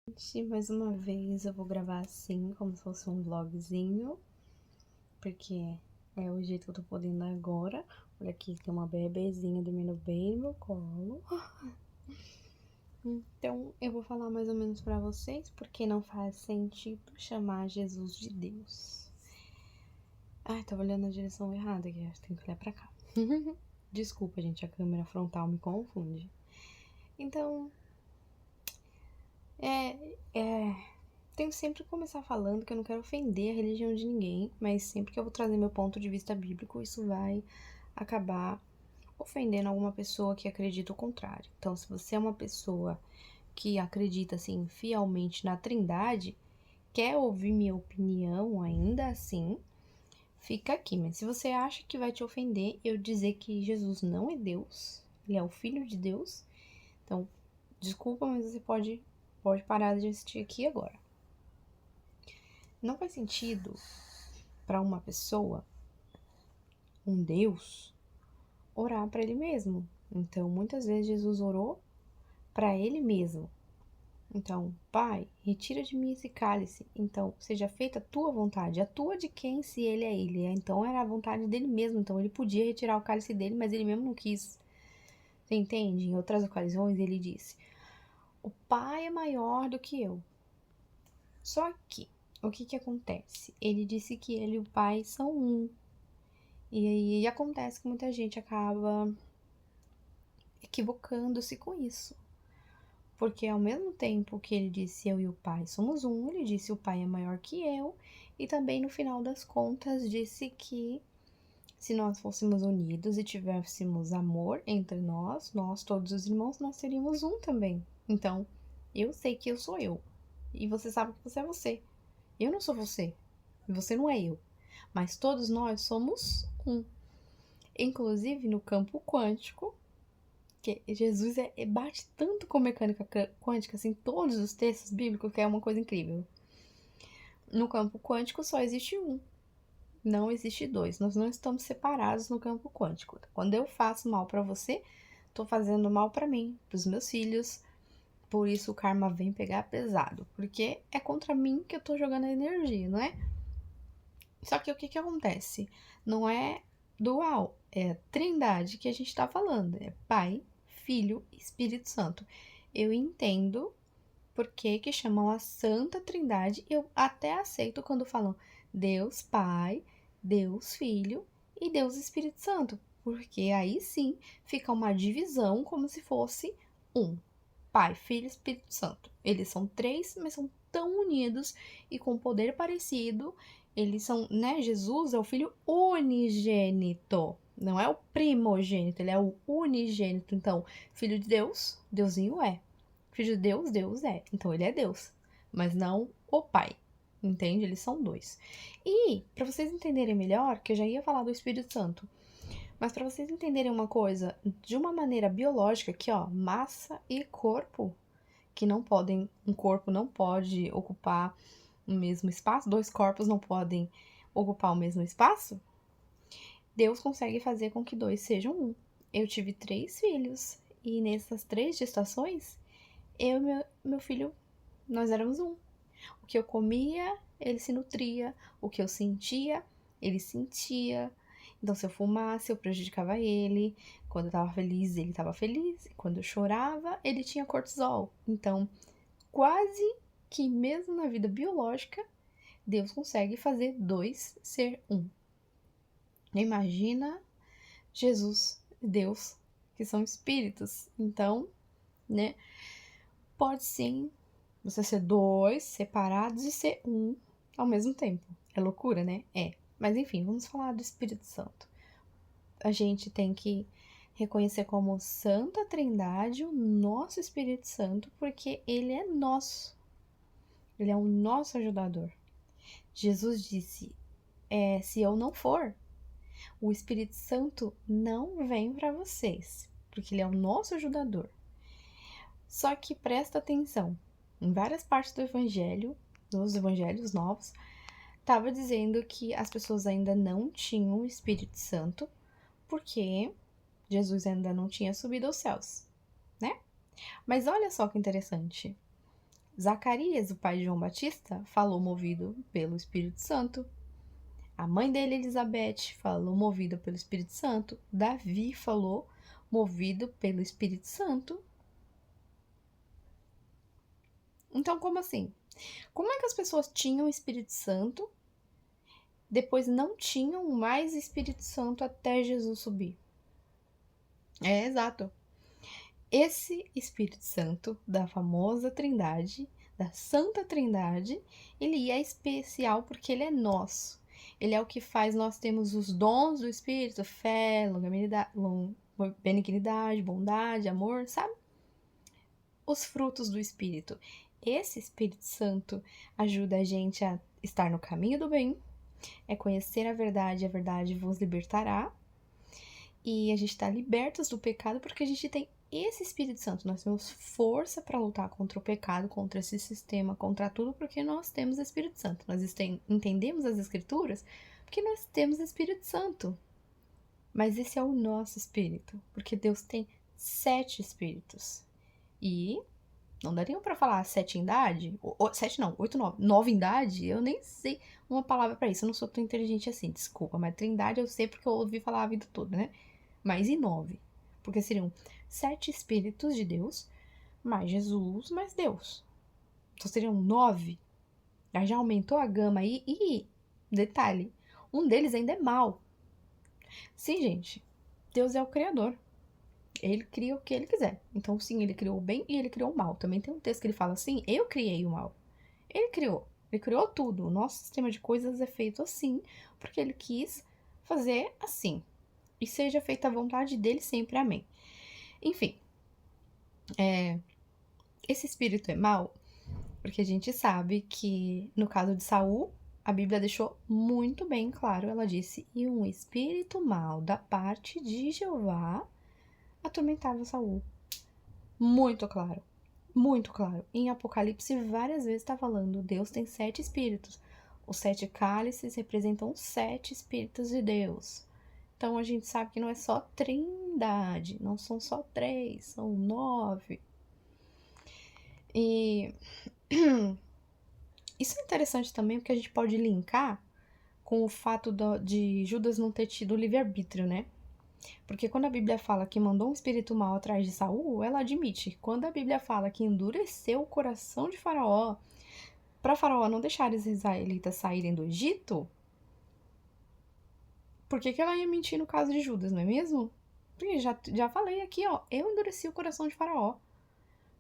Gente, mais uma vez eu vou gravar assim, como se fosse um vlogzinho, porque é o jeito que eu tô podendo agora. Olha aqui, tem uma bebezinha dormindo bem no meu colo. Então, eu vou falar mais ou menos pra vocês, porque não faz sentido chamar Jesus de Deus. Ai, tava olhando na direção errada aqui, acho que tem que olhar pra cá. Desculpa, gente, a câmera frontal me confunde. Então, tenho sempre que começar falando que eu não quero ofender a religião de ninguém, mas sempre que eu vou trazer meu ponto de vista bíblico, isso vai acabar ofendendo alguma pessoa que acredita o contrário. Então, se você é uma pessoa que acredita, assim, fielmente na Trindade, quer ouvir minha opinião ainda assim, fica aqui. Mas se você acha que vai te ofender eu dizer que Jesus não é Deus, ele é o Filho de Deus, então, desculpa, mas você pode parar de assistir aqui agora. Não faz sentido para uma pessoa, um Deus, orar para ele mesmo. Então, muitas vezes Jesus orou para ele mesmo. Então, Pai, retira de mim esse cálice. Então, seja feita a tua vontade. A tua de quem, se ele é ele? Então, era a vontade dele mesmo. Então, ele podia retirar o cálice dele, mas ele mesmo não quis. Você entende? Em outras ocasiões, ele disse: o Pai é maior do que eu. Só que, o que acontece? Ele disse que ele e o Pai são um. E aí acontece que muita gente acaba equivocando-se com isso. Porque ao mesmo tempo que ele disse eu e o Pai somos um, ele disse o Pai é maior que eu. E também no final das contas disse que se nós fôssemos unidos e tivéssemos amor entre nós todos os irmãos, nós seríamos um também. Então, eu sei que eu sou eu. E você sabe que você é você. Eu não sou você. E você não é eu. Mas todos nós somos um. Inclusive no campo quântico, que Jesus bate tanto com mecânica quântica, assim, todos os textos bíblicos, que é uma coisa incrível. No campo quântico só existe um, não existe dois. Nós não estamos separados no campo quântico. Quando eu faço mal pra você, tô fazendo mal pra mim, pros meus filhos. Por isso o karma vem pegar pesado, porque é contra mim que eu tô jogando a energia, não é? Só que o que acontece? Não é dual, é a trindade que a gente tá falando. É Pai, Filho e Espírito Santo. Eu entendo por que chamam a Santa Trindade. Eu até aceito quando falam Deus Pai, Deus Filho e Deus Espírito Santo. Porque aí sim fica uma divisão como se fosse um. Pai, Filho e Espírito Santo. Eles são três, mas são tão unidos e com poder parecido. Eles são, né? Jesus é o Filho unigênito. Não é o primogênito, ele é o unigênito. Então, Filho de Deus, Deusinho é. Filho de Deus, Deus é. Então, ele é Deus, mas não o Pai. Entende? Eles são dois. E, para vocês entenderem melhor, que eu já ia falar do Espírito Santo, mas para vocês entenderem uma coisa de uma maneira biológica, aqui ó, massa e corpo, que não podem, um corpo não pode ocupar o mesmo espaço, dois corpos não podem ocupar o mesmo espaço, Deus consegue fazer com que dois sejam um. Eu tive 3 filhos e nessas 3 gestações, eu e meu filho, nós éramos um. O que eu comia, ele se nutria. O que eu sentia, ele sentia. Então, se eu fumasse, eu prejudicava ele. Quando eu tava feliz, ele tava feliz. Quando eu chorava, ele tinha cortisol. Então, quase que mesmo na vida biológica, Deus consegue fazer dois ser um. Imagina Jesus e Deus, que são espíritos. Então, né, pode sim você ser dois separados e ser um ao mesmo tempo. É loucura, né? É. Mas enfim, vamos falar do Espírito Santo. A gente tem que reconhecer como Santa Trindade o nosso Espírito Santo, porque ele é nosso. Ele é o nosso ajudador. Jesus disse: se eu não for, o Espírito Santo não vem para vocês, porque ele é o nosso ajudador. Só que presta atenção, em várias partes do Evangelho, dos Evangelhos novos, estava dizendo que as pessoas ainda não tinham o Espírito Santo, porque Jesus ainda não tinha subido aos céus, né? Mas olha só que interessante. Zacarias, o pai de João Batista, falou movido pelo Espírito Santo. A mãe dele, Elizabeth, falou movida pelo Espírito Santo. Davi falou movido pelo Espírito Santo. Então, como assim? Como é que as pessoas tinham o Espírito Santo, depois não tinham mais Espírito Santo até Jesus subir? É, exato. Esse Espírito Santo da famosa Trindade, da Santa Trindade, ele é especial porque ele é nosso. Ele é o que faz nós termos os dons do Espírito, fé, benignidade, bondade, amor, sabe? Os frutos do Espírito. Esse Espírito Santo ajuda a gente a estar no caminho do bem, é conhecer a verdade vos libertará. E a gente está libertos do pecado porque a gente tem esse Espírito Santo. Nós temos força para lutar contra o pecado, contra esse sistema, contra tudo, porque nós temos Espírito Santo. Nós entendemos as Escrituras porque nós temos Espírito Santo. Mas esse é o nosso espírito, porque Deus tem 7 espíritos. E não daria para falar 7 idade? 7 não, 8, 9. 9 idade? Eu nem sei uma palavra para isso. Eu não sou tão inteligente assim, desculpa. Mas Trindade eu sei porque eu ouvi falar a vida toda, né? Mas e 9? Porque seriam 7 espíritos de Deus, mais Jesus, mais Deus. Então seriam 9. Já aumentou a gama aí. E, detalhe, um deles ainda é mau. Sim, gente, Deus é o Criador. Ele cria o que ele quiser. Então, sim, ele criou o bem e ele criou o mal. Também tem um texto que ele fala assim, eu criei o mal. Ele criou tudo. O nosso sistema de coisas é feito assim, porque ele quis fazer assim. E seja feita a vontade dele sempre, amém. Enfim, esse espírito é mau, porque a gente sabe que, no caso de Saul, a Bíblia deixou muito bem claro, ela disse, e um espírito mau da parte de Jeová atormentava Saul. Muito claro, muito claro. Em Apocalipse, várias vezes está falando, Deus tem 7 espíritos. Os 7 cálices representam os 7 espíritos de Deus. Então, a gente sabe que não é só trindade, não são só 3, são 9. E isso é interessante também, porque a gente pode linkar com o fato de Judas não ter tido livre-arbítrio, né? Porque quando a Bíblia fala que mandou um espírito mau atrás de Saul, ela admite. Quando a Bíblia fala que endureceu o coração de Faraó, para Faraó não deixar os israelitas saírem do Egito, por que ela ia mentir no caso de Judas, não é mesmo? Porque já falei aqui, ó, eu endureci o coração de Faraó.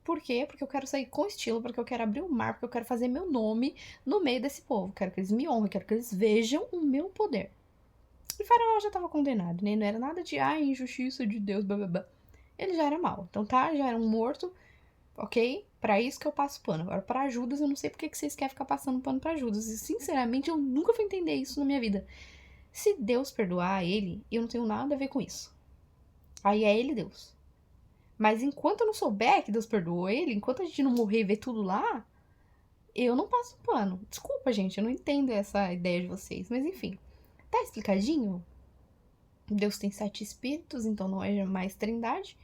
Por quê? Porque eu quero sair com estilo, porque eu quero abrir o mar, porque eu quero fazer meu nome no meio desse povo. Quero que eles me honrem, quero que eles vejam o meu poder. E Faraó já estava condenado, né? Não era nada de, injustiça de Deus, blá blá blá. Ele já era mau. Então tá, já era um morto, ok? Pra isso que eu passo pano. Agora, pra Judas, eu não sei porque que vocês querem ficar passando pano pra Judas. E, sinceramente, eu nunca vou entender isso na minha vida. Se Deus perdoar ele, eu não tenho nada a ver com isso. Aí é ele Deus. Mas enquanto eu não souber que Deus perdoou ele, enquanto a gente não morrer e ver tudo lá, eu não passo pano. Desculpa, gente, eu não entendo essa ideia de vocês. Mas enfim, tá explicadinho? Deus tem 7 espíritos, então não é mais trindade.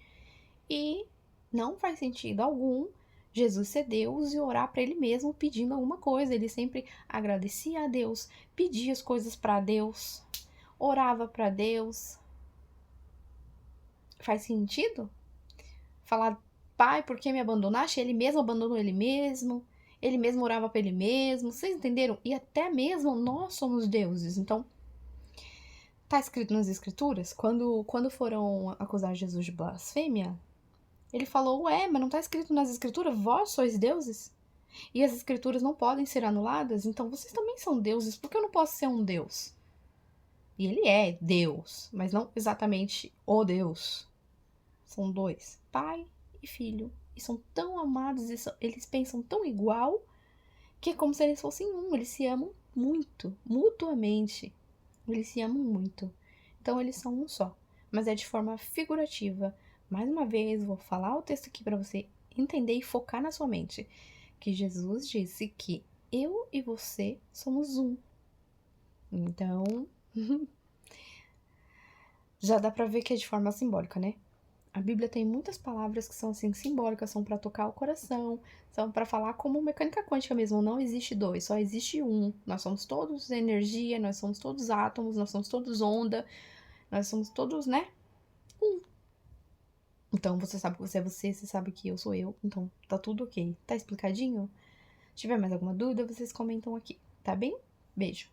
E não faz sentido algum Jesus ser Deus e orar para ele mesmo pedindo alguma coisa. Ele sempre agradecia a Deus, pedia as coisas para Deus, orava para Deus. Faz sentido? Falar, pai, por que me abandonaste? Ele mesmo abandonou ele mesmo orava para ele mesmo. Vocês entenderam? E até mesmo nós somos deuses. Então, tá escrito nas escrituras, quando foram acusar Jesus de blasfêmia, ele falou, mas não tá escrito nas escrituras, vós sois deuses? E as escrituras não podem ser anuladas, então vocês também são deuses, por que eu não posso ser um deus? E ele é Deus, mas não exatamente o Deus. São 2, pai e filho. E são tão amados, eles pensam tão igual, que é como se eles fossem um. Eles se amam muito, mutuamente. Eles se amam muito. Então eles são um só. Mas é de forma figurativa. Mais uma vez, vou falar o texto aqui para você entender e focar na sua mente. Que Jesus disse que eu e você somos um. Então, já dá pra ver que é de forma simbólica, né? A Bíblia tem muitas palavras que são assim simbólicas, são para tocar o coração, são para falar como mecânica quântica mesmo, não existe dois, só existe um. Nós somos todos energia, nós somos todos átomos, nós somos todos onda, nós somos todos, né? Um. Então você sabe que você é você, você sabe que eu sou eu, então tá tudo ok. Tá explicadinho? Se tiver mais alguma dúvida, vocês comentam aqui, tá bem? Beijo.